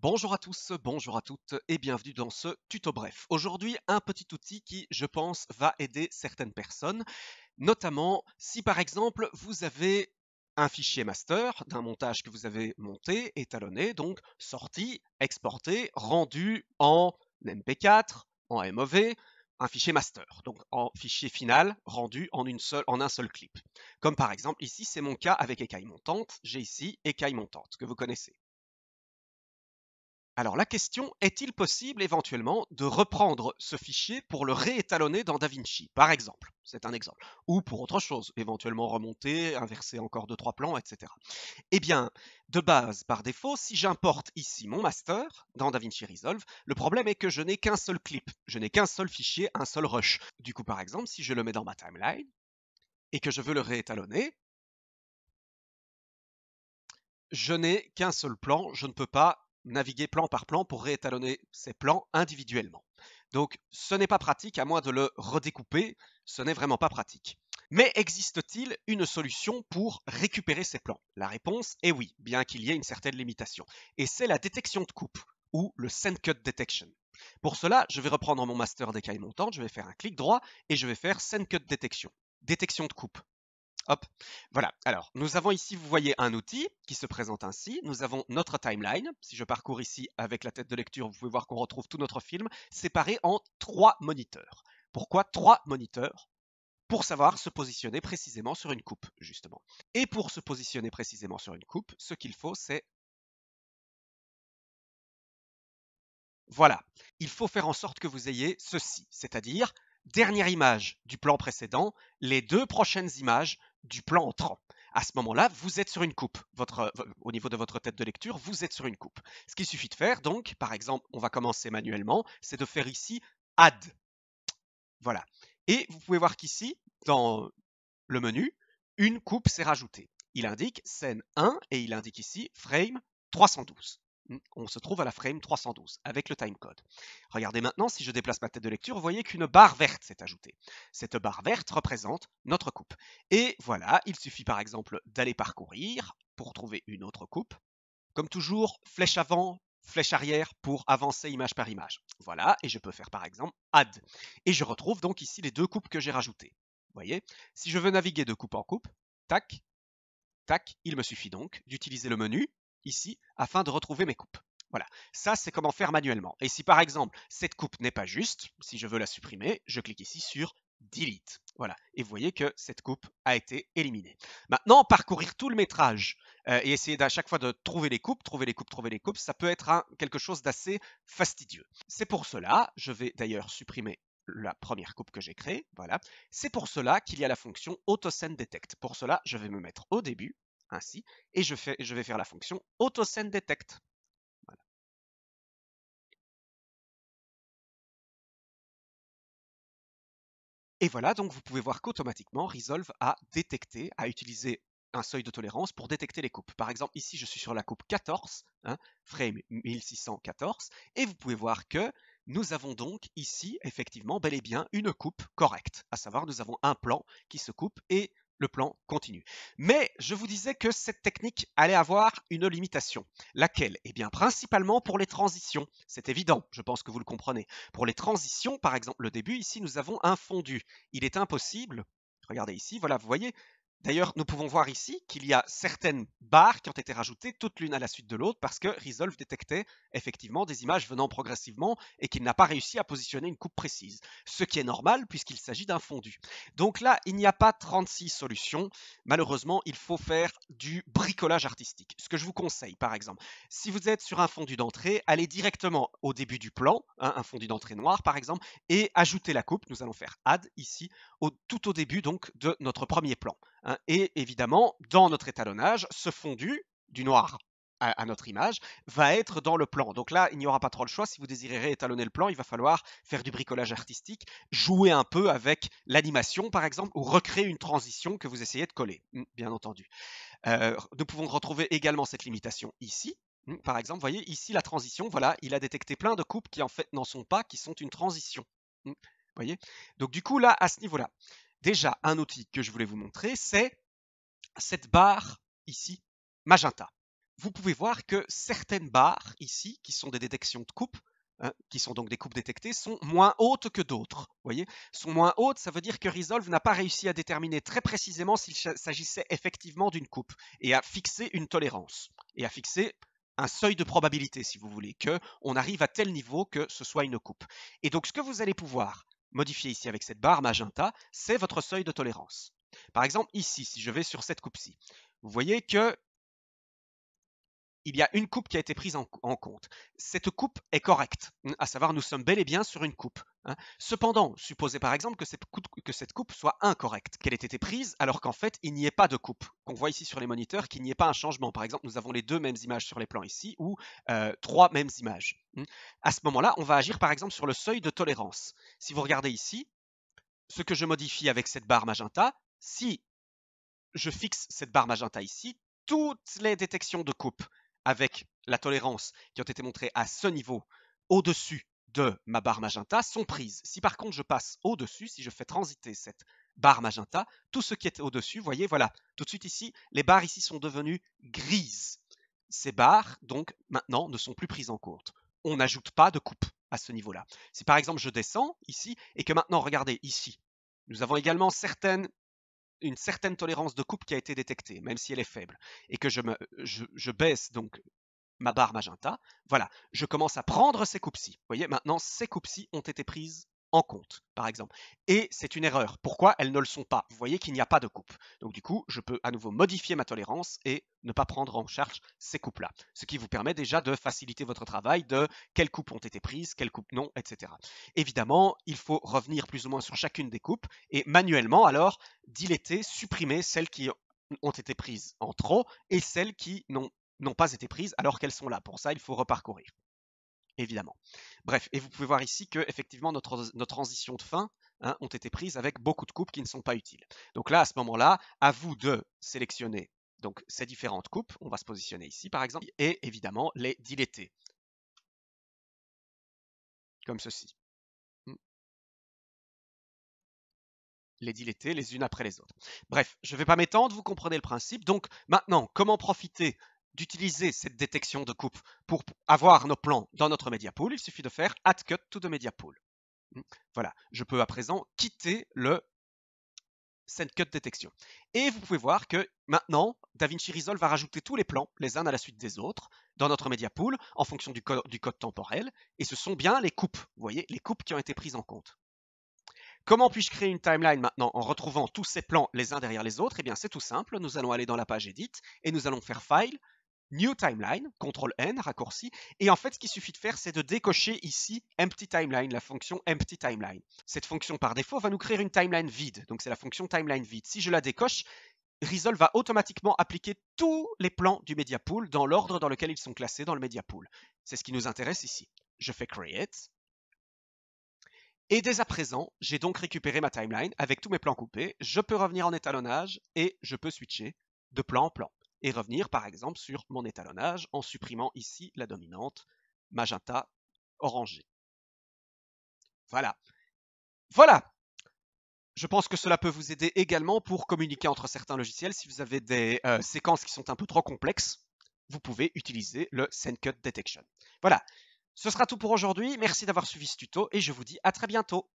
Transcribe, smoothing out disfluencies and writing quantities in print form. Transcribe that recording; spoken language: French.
Bonjour à tous, bonjour à toutes et bienvenue dans ce tuto bref. Aujourd'hui, un petit outil qui, je pense, va aider certaines personnes, notamment si par exemple vous avez un fichier master d'un montage que vous avez monté, étalonné, donc sorti, exporté, rendu en MP4, en MOV, un fichier master, donc en fichier final rendu en un seul clip. Comme par exemple ici, c'est mon cas avec écaille montante, j'ai ici écaille montante que vous connaissez. Alors la question, est-il possible éventuellement de reprendre ce fichier pour le réétalonner dans DaVinci, par exemple? C'est un exemple. Ou pour autre chose, éventuellement remonter, inverser encore 2-3 plans, etc. Eh bien, de base, par défaut, si j'importe ici mon master dans DaVinci Resolve, le problème est que je n'ai qu'un seul clip, je n'ai qu'un seul fichier, un seul rush. Du coup, par exemple, si je le mets dans ma timeline et que je veux le réétalonner, je n'ai qu'un seul plan, je ne peux pas naviguer plan par plan pour réétalonner ces plans individuellement. Donc ce n'est pas pratique, à moins de le redécouper, ce n'est vraiment pas pratique. Mais existe-t-il une solution pour récupérer ces plans? La réponse est oui, bien qu'il y ait une certaine limitation. Et c'est la détection de coupe, ou le Send Cut Detection. Pour cela, je vais reprendre mon master d'écaille montante, je vais faire un clic droit et je vais faire Send Cut Detection, détection de coupe. Hop, voilà. Alors, nous avons ici, vous voyez, un outil qui se présente ainsi. Nous avons notre timeline. Si je parcours ici avec la tête de lecture, vous pouvez voir qu'on retrouve tout notre film séparé en 3 moniteurs. Pourquoi 3 moniteurs? Pour savoir se positionner précisément sur une coupe, justement. Et pour se positionner précisément sur une coupe, ce qu'il faut, c'est... Voilà. Il faut faire en sorte que vous ayez ceci, c'est-à-dire dernière image du plan précédent, les 2 prochaines images du plan entrant. À ce moment-là, vous êtes sur une coupe. Au niveau de votre tête de lecture, vous êtes sur une coupe. Ce qu'il suffit de faire, donc, par exemple, on va commencer manuellement, c'est de faire ici Add. Voilà. Et vous pouvez voir qu'ici, dans le menu, une coupe s'est rajoutée. Il indique scène 1 et il indique ici frame 312. On se trouve à la frame 312 avec le timecode. Regardez maintenant, si je déplace ma tête de lecture, vous voyez qu'une barre verte s'est ajoutée. Cette barre verte représente notre coupe. Et voilà, il suffit par exemple d'aller parcourir pour trouver une autre coupe. Comme toujours, flèche avant, flèche arrière pour avancer image par image. Voilà, et je peux faire par exemple Add. Et je retrouve donc ici les 2 coupes que j'ai rajoutées. Vous voyez, si je veux naviguer de coupe en coupe, tac, tac, il me suffit donc d'utiliser le menu ici afin de retrouver mes coupes. Voilà, ça c'est comment faire manuellement. Et si par exemple cette coupe n'est pas juste, si je veux la supprimer, je clique ici sur Delete. Voilà, et vous voyez que cette coupe a été éliminée. Maintenant, parcourir tout le métrage et essayer à chaque fois de trouver les coupes, ça peut être quelque chose d'assez fastidieux. C'est pour cela, je vais d'ailleurs supprimer la première coupe que j'ai créée, voilà. C'est pour cela qu'il y a la fonction AutoSend Detect. Pour cela, je vais me mettre au début, ainsi, et je vais faire la fonction AutoSend Detect. Voilà. Et voilà, donc vous pouvez voir qu'automatiquement, Resolve a détecté, a utilisé un seuil de tolérance pour détecter les coupes. Par exemple, ici, je suis sur la coupe 14, frame 1614, et vous pouvez voir que nous avons donc ici, effectivement, bel et bien une coupe correcte. À savoir, nous avons un plan qui se coupe et le plan continue. Mais je vous disais que cette technique allait avoir une limitation. Laquelle? Eh bien, principalement pour les transitions. C'est évident, je pense que vous le comprenez. Pour les transitions, par exemple, le début, ici, nous avons un fondu. Il est impossible, regardez ici, voilà, vous voyez, d'ailleurs, nous pouvons voir ici qu'il y a certaines barres qui ont été rajoutées toutes l'une à la suite de l'autre parce que Resolve détectait effectivement des images venant progressivement et qu'il n'a pas réussi à positionner une coupe précise. Ce qui est normal puisqu'il s'agit d'un fondu. Donc là, il n'y a pas 36 solutions. Malheureusement, il faut faire du bricolage artistique. Ce que je vous conseille, par exemple, si vous êtes sur un fondu d'entrée, allez directement au début du plan, un fondu d'entrée noir par exemple, et ajoutez la coupe. Nous allons faire Add ici, tout au début donc de notre premier plan. Et évidemment, dans notre étalonnage, ce fondu du noir à notre image va être dans le plan. Donc là, il n'y aura pas trop le choix. Si vous désirez réétalonner le plan, il va falloir faire du bricolage artistique, jouer un peu avec l'animation, par exemple, ou recréer une transition que vous essayez de coller, bien entendu. Nous pouvons retrouver également cette limitation ici. Par exemple, vous voyez ici la transition, voilà, il a détecté plein de coupes qui en fait n'en sont pas, qui sont une transition. Vous voyez? Donc du coup, là, à ce niveau-là, déjà, un outil que je voulais vous montrer, c'est cette barre ici, magenta. vous pouvez voir que certaines barres ici, qui sont des détections de coupe, qui sont donc des coupes détectées, sont moins hautes que d'autres. Vous voyez, sont moins hautes, ça veut dire que Resolve n'a pas réussi à déterminer très précisément s'il s'agissait effectivement d'une coupe et à fixer une tolérance et à fixer un seuil de probabilité, si vous voulez, qu'on arrive à tel niveau que ce soit une coupe. Et donc, ce que vous allez pouvoir modifier ici avec cette barre magenta, c'est votre seuil de tolérance. Par exemple, ici, si je vais sur cette coupe-ci, vous voyez que il y a une coupe qui a été prise en compte. Cette coupe est correcte, à savoir nous sommes bel et bien sur une coupe. Cependant, supposez par exemple que cette coupe soit incorrecte, qu'elle ait été prise alors qu'en fait il n'y ait pas de coupe, qu'on voit ici sur les moniteurs qu'il n'y ait pas un changement. Par exemple, nous avons les deux mêmes images sur les plans ici ou trois mêmes images. À ce moment-là, on va agir par exemple sur le seuil de tolérance. Si vous regardez ici, ce que je modifie avec cette barre magenta, si je fixe cette barre magenta ici, toutes les détections de coupe avec la tolérance qui ont été montrées à ce niveau au-dessus de ma barre magenta sont prises. Si par contre je passe au-dessus, si je fais transiter cette barre magenta, tout ce qui est au-dessus, vous voyez, voilà, tout de suite ici, les barres ici sont devenues grises. Ces barres, donc, maintenant, ne sont plus prises en compte. On n'ajoute pas de coupe à ce niveau-là. Si par exemple je descends ici et que maintenant, regardez ici, nous avons également une certaine tolérance de coupe qui a été détectée, même si elle est faible, et que je baisse donc ma barre magenta, voilà, je commence à prendre ces coupes-ci. Vous voyez, maintenant, ces coupes-ci ont été prises en compte, par exemple. Et c'est une erreur. Pourquoi elles ne le sont pas? Vous voyez qu'il n'y a pas de coupe. Donc du coup, je peux à nouveau modifier ma tolérance et ne pas prendre en charge ces coupes-là. Ce qui vous permet déjà de faciliter votre travail de quelles coupes ont été prises, quelles coupes non, etc. Évidemment, il faut revenir plus ou moins sur chacune des coupes et manuellement alors diléter, supprimer celles qui ont été prises en trop et celles qui n'ont pas été prises alors qu'elles sont là. Pour ça, il faut reparcourir, évidemment. Bref, et vous pouvez voir ici que effectivement nos transitions de fin ont été prises avec beaucoup de coupes qui ne sont pas utiles. Donc là, à ce moment-là, à vous de sélectionner donc ces différentes coupes. On va se positionner ici, par exemple, et évidemment les diléter, comme ceci. Les diléter les unes après les autres. Bref, je ne vais pas m'étendre, vous comprenez le principe. Donc maintenant, comment profiter d'utiliser cette détection de coupe pour avoir nos plans dans notre media pool? Il suffit de faire Add Cut to the media pool. Voilà, je peux à présent quitter le Send Cut Detection. Et vous pouvez voir que maintenant, DaVinci Resolve va rajouter tous les plans, les uns à la suite des autres, dans notre media pool, en fonction du code temporel. Et ce sont bien les coupes, vous voyez, les coupes qui ont été prises en compte. Comment puis-je créer une timeline maintenant en retrouvant tous ces plans les uns derrière les autres? Eh bien, c'est tout simple. Nous allons aller dans la page Edit et nous allons faire File, New Timeline, CTRL-N, raccourci. Et en fait, ce qu'il suffit de faire, c'est de décocher ici Empty Timeline, la fonction Empty Timeline. Cette fonction, par défaut, va nous créer une timeline vide. Donc, c'est la fonction Timeline vide. Si je la décoche, Resolve va automatiquement appliquer tous les plans du media pool dans l'ordre dans lequel ils sont classés dans le media pool. C'est ce qui nous intéresse ici. Je fais Create. Et dès à présent, j'ai donc récupéré ma timeline avec tous mes plans coupés. Je peux revenir en étalonnage et je peux switcher de plan en plan. Et revenir par exemple sur mon étalonnage en supprimant ici la dominante magenta orangé. Voilà. Voilà. Je pense que cela peut vous aider également pour communiquer entre certains logiciels. Si vous avez des séquences qui sont un peu trop complexes, vous pouvez utiliser le Send Cut Detection. Voilà. Ce sera tout pour aujourd'hui. Merci d'avoir suivi ce tuto et je vous dis à très bientôt.